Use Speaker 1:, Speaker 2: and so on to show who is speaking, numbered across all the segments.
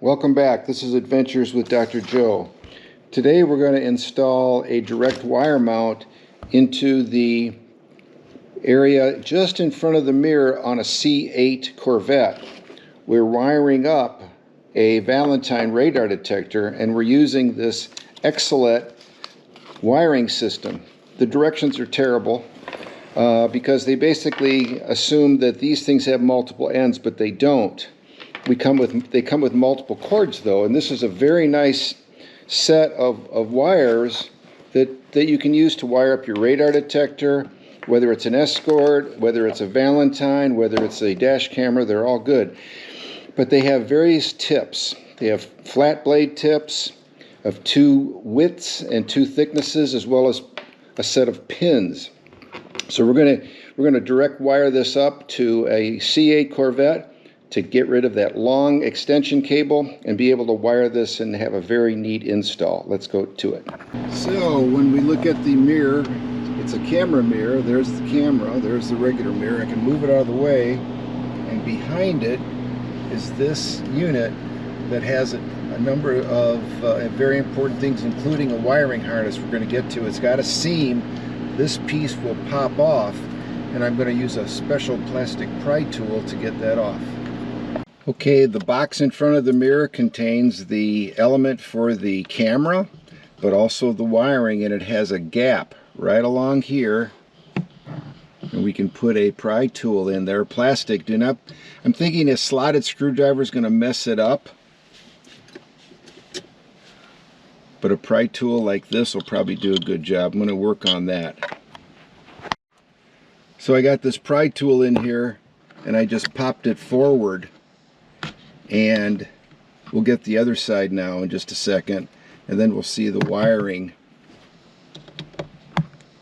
Speaker 1: Welcome back. This is Adventures with Dr. Joe. Today we're going to install a direct wire mount into the area just in front of the mirror on a C8 Corvette. We're wiring up a Valentine radar detector and we're using this Excellent wiring system. The directions are terrible because they basically assume that these things have multiple ends, but they don't. They come with multiple cords though, and this is a very nice set of wires that you can use to wire up your radar detector, whether it's an Escort, whether it's a Valentine, whether it's a dash camera, they're all good. But they have various tips. They have flat blade tips of 2 widths and 2 thicknesses, as well as a set of pins. So we're going to direct wire this up to a C8 Corvette to get rid of that long extension cable and be able to wire this and have a very neat install. Let's go to it. So when we look at the mirror, it's a camera mirror. There's the camera, there's the regular mirror. I can move it out of the way, and behind it is this unit that has a number of very important things, including a wiring harness we're going to get to. It's got a seam. This piece will pop off, and I'm going to use a special plastic pry tool to get that off. Okay, the box in front of the mirror contains the element for the camera, but also the wiring, and it has a gap right along here, and we can put a pry tool in there. Plastic. I'm thinking a slotted screwdriver is going to mess it up, but a pry tool like this will probably do a good job. I'm going to work on that. So I got this pry tool in here, and I just popped it forward. And we'll get the other side now in just a second, and then we'll see the wiring.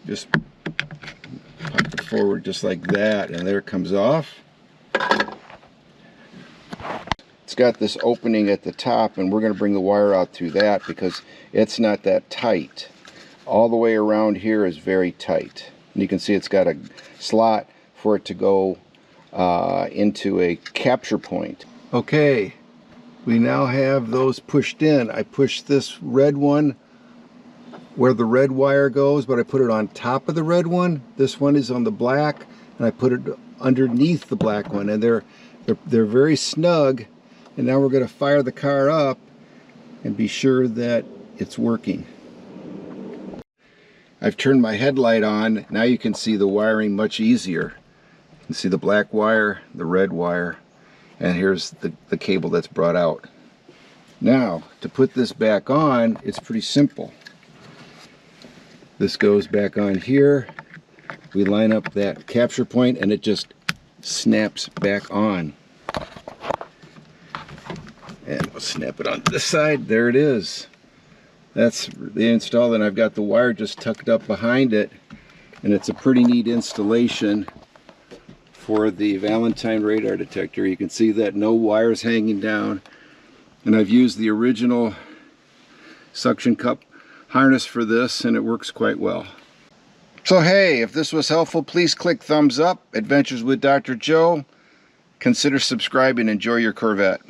Speaker 1: Just pop it forward just like that, and there it comes off. It's got this opening at the top, and we're going to bring the wire out through that because it's not that tight. All the way around here is very tight. And you can see it's got a slot for it to go into a capture point. Okay, we now have those pushed in. I pushed this red one where the red wire goes, but I put it on top of the red one. This one is on the black, and I put it underneath the black one, and they're very snug. And now we're going to fire the car up and be sure that it's working. I've turned my headlight on. Now you can see the wiring much easier. You can see the black wire, the red wire, and here's the cable that's brought out. Now, to put this back on, it's pretty simple. This goes back on here. We line up that capture point, and it just snaps back on. And we'll snap it on this side. There it is. That's the install, and I've got the wire just tucked up behind it, and it's a pretty neat installation for the Valentine radar detector. You can see that no wires hanging down, and I've used the original suction cup harness for this, and it works quite well. So hey, if this was helpful, please click thumbs up. Adventures with Dr. Joe. Consider subscribing. Enjoy your Corvette.